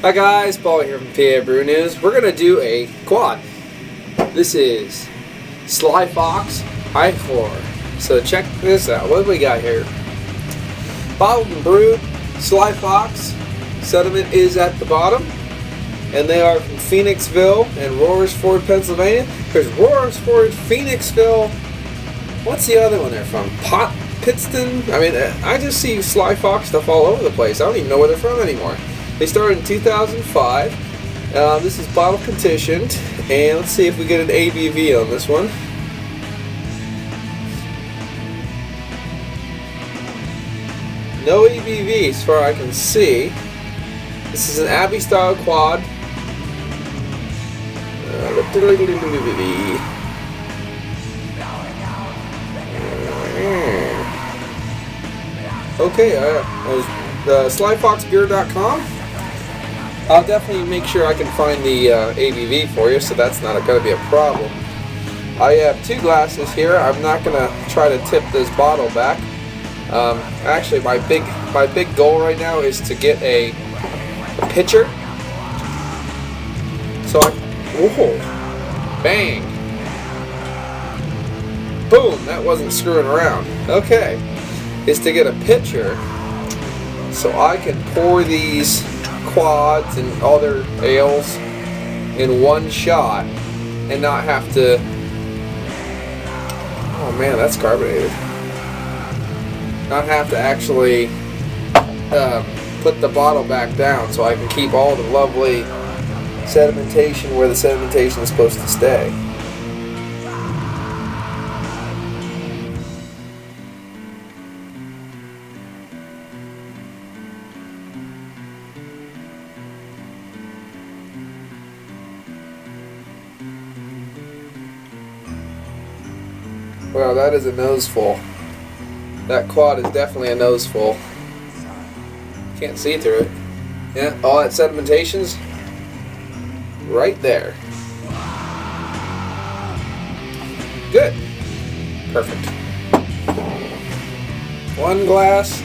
Hi guys, Paul here from PABrewNews. We're going to do a quad. This is Sly Fox Ichor. So check this out. What do we got here? Bottled and brewed Sly Fox. Sediment is at the bottom. And they are from Phoenixville and Roarsford, Pennsylvania. There's Roarsford, Phoenixville. What's the other one they're from? Pittston? I mean, I just see Sly Fox stuff all over the place. I don't even know where they're from anymore. They started in 2005. This is bottle conditioned, and let's see if we get an ABV on this one. No ABV as far as I can see. This is an Abbey style quad. Okay, slyfoxbeer.com. I'll definitely make sure I can find the ABV for you, so that's not going to be a problem. I have 2 glasses here. I'm not going to try to tip this bottle back. Actually, my big goal right now is to get a pitcher. So whoa, bang, boom! That wasn't screwing around. Okay, is to get a pitcher so I can pour these quads and other ales in one shot and not have to. Oh man, that's carbonated. Not have to actually put the bottle back down, so I can keep all the lovely sedimentation where the sedimentation is supposed to stay. Wow, that is a noseful. That quad is definitely a noseful. Can't see through it. Yeah, all that sedimentation's right there. Good. Perfect. 1 glass,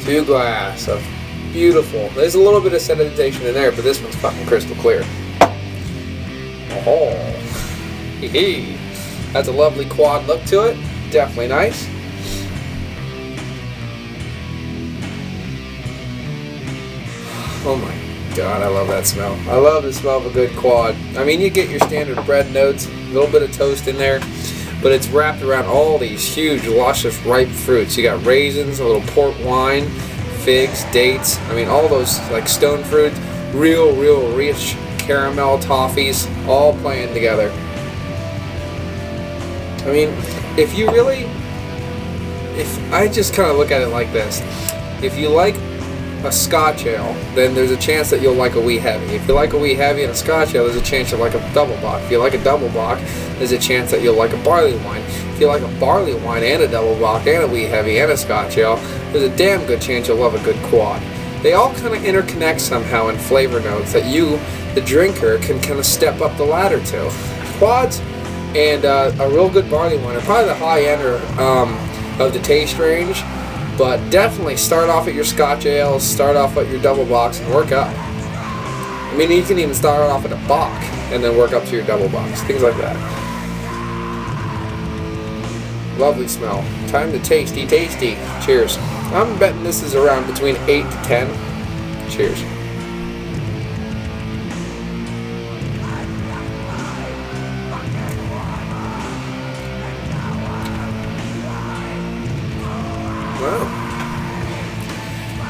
2 glass of beautiful. There's a little bit of sedimentation in there, but this one's fucking crystal clear. Oh, hee. Has a lovely quad look to it. Definitely nice. Oh my god, I love that smell. I love the smell of a good quad. I mean, you get your standard bread notes, a little bit of toast in there, but it's wrapped around all these huge, luscious, ripe fruits. You got raisins, a little port wine, figs, dates. I mean, all those like stone fruit, real rich caramel toffees, all playing together. I mean, if I just kind of look at it like this, if you like a Scotch ale, then there's a chance that you'll like a wee heavy. If you like a wee heavy and a Scotch ale, there's a chance you'll like a double bock. If you like a double bock, there's a chance that you'll like a barley wine. If you like a barley wine and a double bock and a wee heavy and a Scotch ale, there's a damn good chance you'll love a good quad. They all kind of interconnect somehow in flavor notes that you, the drinker, can kind of step up the ladder to. Quads and a real good barley wine are probably the high end of the taste range, but definitely start off at your Scotch ales, start off at your double bocks, and work up. I mean, you can even start off at a bock and then work up to your double bocks, things like that. Lovely smell. Time to tasty. Cheers. I'm betting this is around between 8 to 10. Cheers. Wow.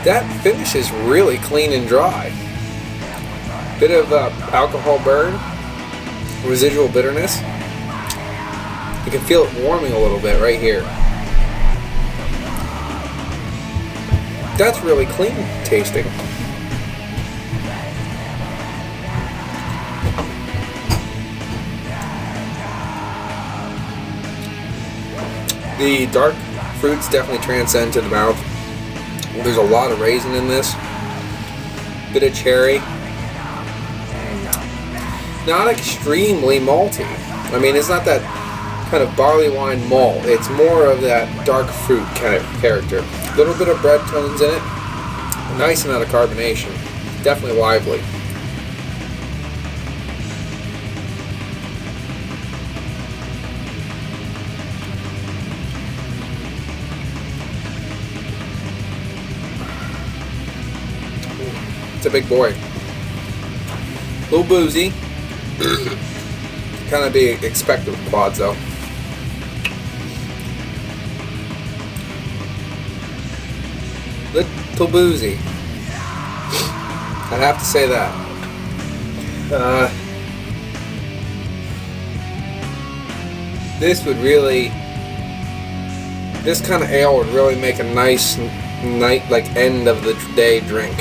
That finish is really clean and dry. Bit of alcohol burn, residual bitterness. You can feel it warming a little bit right here. That's really clean tasting. The dark fruits definitely transcend to the mouth. There's a lot of raisin in this. Bit of cherry. Not extremely malty. I mean, it's not that kind of barley wine malt. It's more of that dark fruit kind of character. A little bit of bread tones in it. A nice amount of carbonation. Definitely lively. It's a big boy. A little boozy. Kind of be expected with quads though. Little boozy. I'd have to say that. This kind of ale would really make a nice night, like end of the day drink.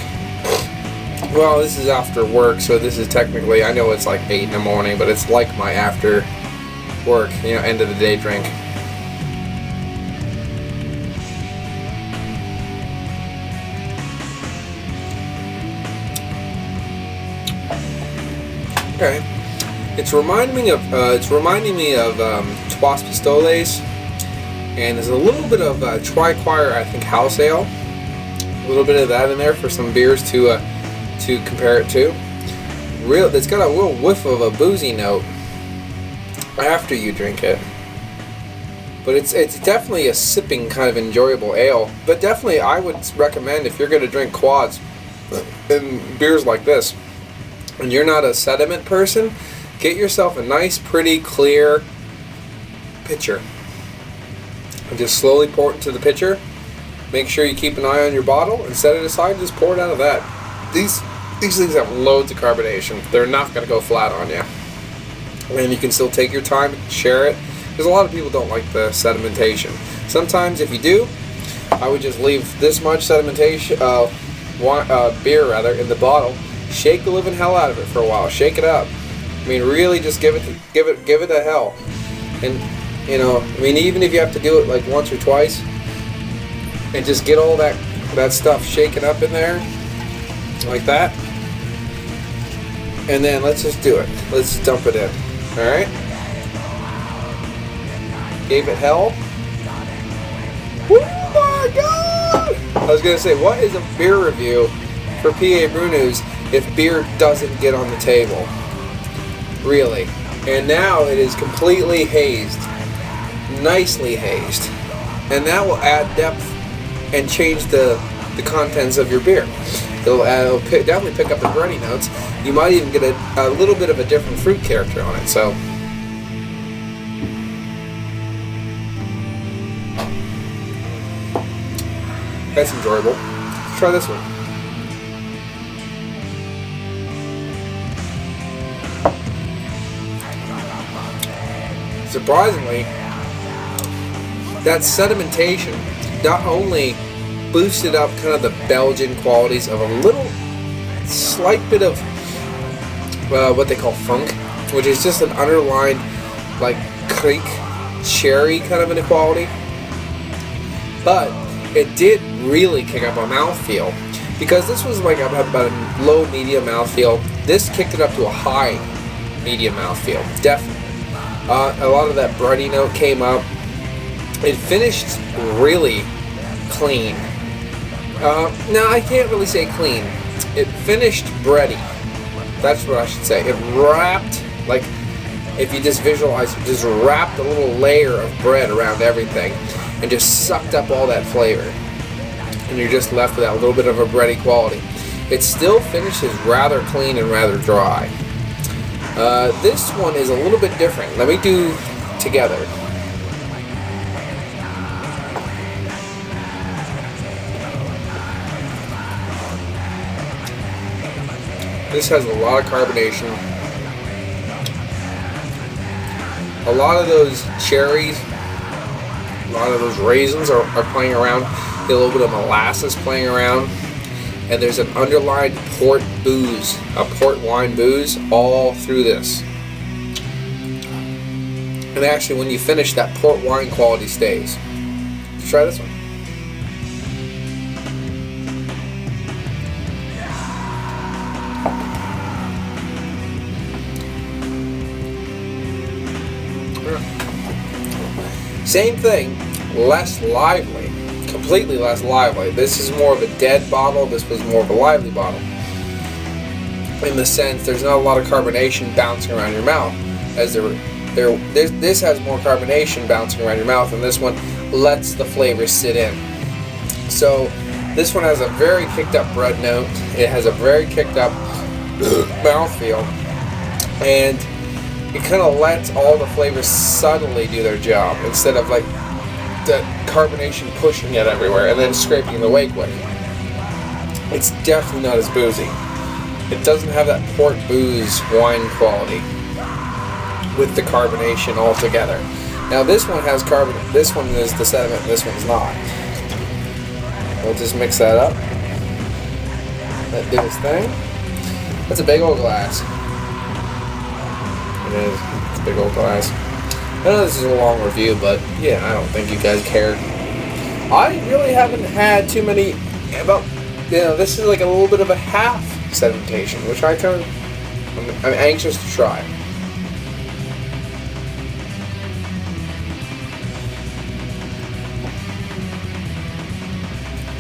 Well, this is after work, so this is technically, I know it's like 8 in the morning, but it's like my after work, end of the day drink. Okay, it's reminding me of Trois Pistoles, and there's a little bit of Triquire, I think, house ale. A little bit of that in there for some beers to compare it to. It's got a little whiff of a boozy note after you drink it, but it's definitely a sipping kind of enjoyable ale. But definitely, I would recommend, if you're going to drink quads and beers like this, and you're not a sediment person, get yourself a nice, pretty, clear pitcher and just slowly pour it into the pitcher. Make sure you keep an eye on your bottle and set it aside and just pour it out of that. These things have loads of carbonation. They're not going to go flat on you. And you can still take your time and share it, because a lot of people don't like the sedimentation. Sometimes if you do, I would just leave this much sedimentation, beer rather, in the bottle. Shake the living hell out of it for a while. Shake it up. I mean, really, just give it a hell. And even if you have to do it like once or twice, and just get all that stuff shaken up in there, like that. And then let's just do it. Let's dump it in. All right. Gave it hell. Oh my God! I was gonna say, what is a beer review for PABrewNews if beer doesn't get on the table? Really. And now it is completely hazed. Nicely hazed. And that will add depth and change the contents of your beer. It'll definitely pick up the bready notes. You might even get a little bit of a different fruit character on it. So that's enjoyable. Let's try this one. Surprisingly, that sedimentation not only boosted up kind of the Belgian qualities of a little slight bit of what they call funk, which is just an underlined like creek cherry kind of inequality, but it did really kick up a mouthfeel, because this was like about a low medium mouthfeel. This kicked it up to a high medium mouthfeel, definitely. A lot of that bready note came up. It finished really clean. Now, I can't really say clean. It finished bready. That's what I should say. It wrapped, like, if you just visualize it, just wrapped a little layer of bread around everything and just sucked up all that flavor. And you're just left with that little bit of a bready quality. It still finishes rather clean and rather dry. This one is a little bit different. Let me do together. This has a lot of carbonation. A lot of those cherries, a lot of those raisins are playing around. A little bit of molasses playing around. And there's an underlined port booze, a port wine booze, all through this. And actually, when you finish, that port wine quality stays. Let's try this one. Same thing, less lively, completely less lively. This is more of a dead bottle. This was more of a lively bottle. in the sense there's not a lot of carbonation bouncing around your mouth, as this has more carbonation bouncing around your mouth, and this one lets the flavors sit in. So this one has a very kicked up bread note. It has a very kicked up mouthfeel, and it kind of lets all the flavors subtly do their job instead of like the carbonation pushing it everywhere and then scraping the wake with. It's definitely not as boozy. It doesn't have that port booze wine quality with the carbonation all together. Now this one has carbon. This one is the sediment. This one's not. We'll just mix that up. Let do its thing. That's a big old glass. It is. It's a big old glass. I know this is a long review, but yeah, I don't think you guys cared. I really haven't had too many about. This is like a little bit of a half sedimentation, which I'm anxious to try.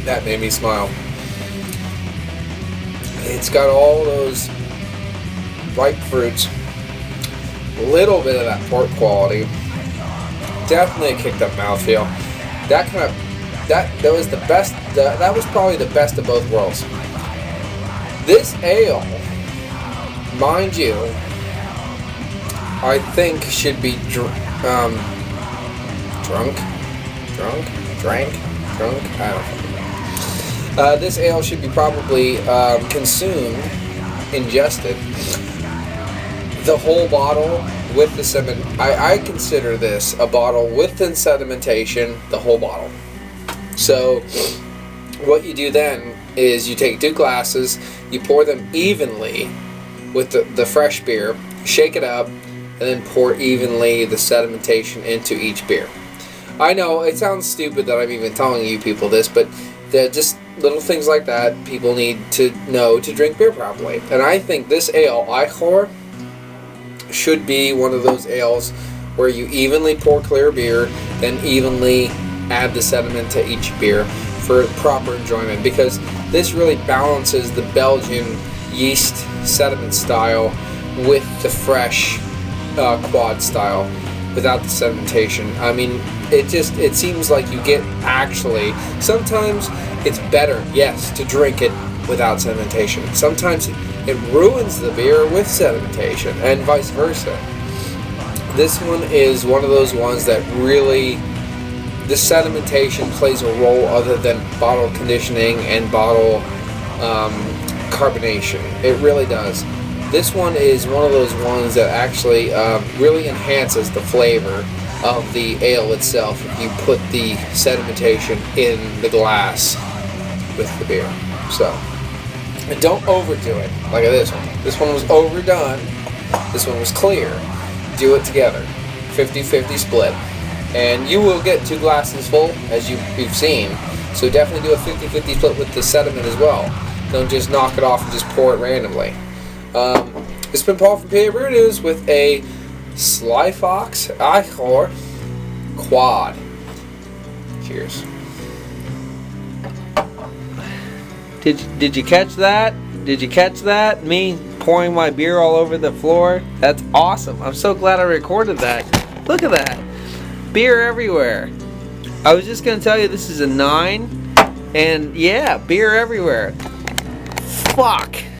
That made me smile. It's got all those ripe fruits, a little bit of that port quality, definitely a kicked up mouthfeel. That was the best. That was probably the best of both worlds. This ale, mind you, I think should be drank. I don't know. This ale should be probably consumed, ingested, the whole bottle with the sediment. I consider this a bottle with the sedimentation, the whole bottle. So what you do then is you take 2 glasses, you pour them evenly with the fresh beer, shake it up, and then pour evenly the sedimentation into each beer. I know it sounds stupid that I'm even telling you people this, but they're just little things like that people need to know to drink beer properly. And I think this ale, Ichor, should be one of those ales where you evenly pour clear beer, then evenly add the sediment to each beer for proper enjoyment, because this really balances the Belgian yeast sediment style with the fresh quad style without the sedimentation. I mean, it seems like you get, actually, sometimes it's better, yes, to drink it without sedimentation. Sometimes it ruins the beer with sedimentation, and vice versa. This one is one of those ones that really, the sedimentation plays a role other than bottle conditioning and bottle carbonation. It really does. This one is one of those ones that actually really enhances the flavor of the ale itself if you put the sedimentation in the glass with the beer. So, and don't overdo it like this one. This one was overdone. This one was clear. Do it together. 50-50 split. And you will get 2 glasses full, as you've seen. So definitely do a 50-50 split with the sediment as well. Don't just knock it off and just pour it randomly. It's been Paul from PABrewNews with a Sly Fox Ichor Quad. Cheers. Did you catch that? Did you catch that? Me pouring my beer all over the floor? That's awesome. I'm so glad I recorded that. Look at that. Beer everywhere. I was just going to tell you this is a 9. And yeah, beer everywhere. Fuck.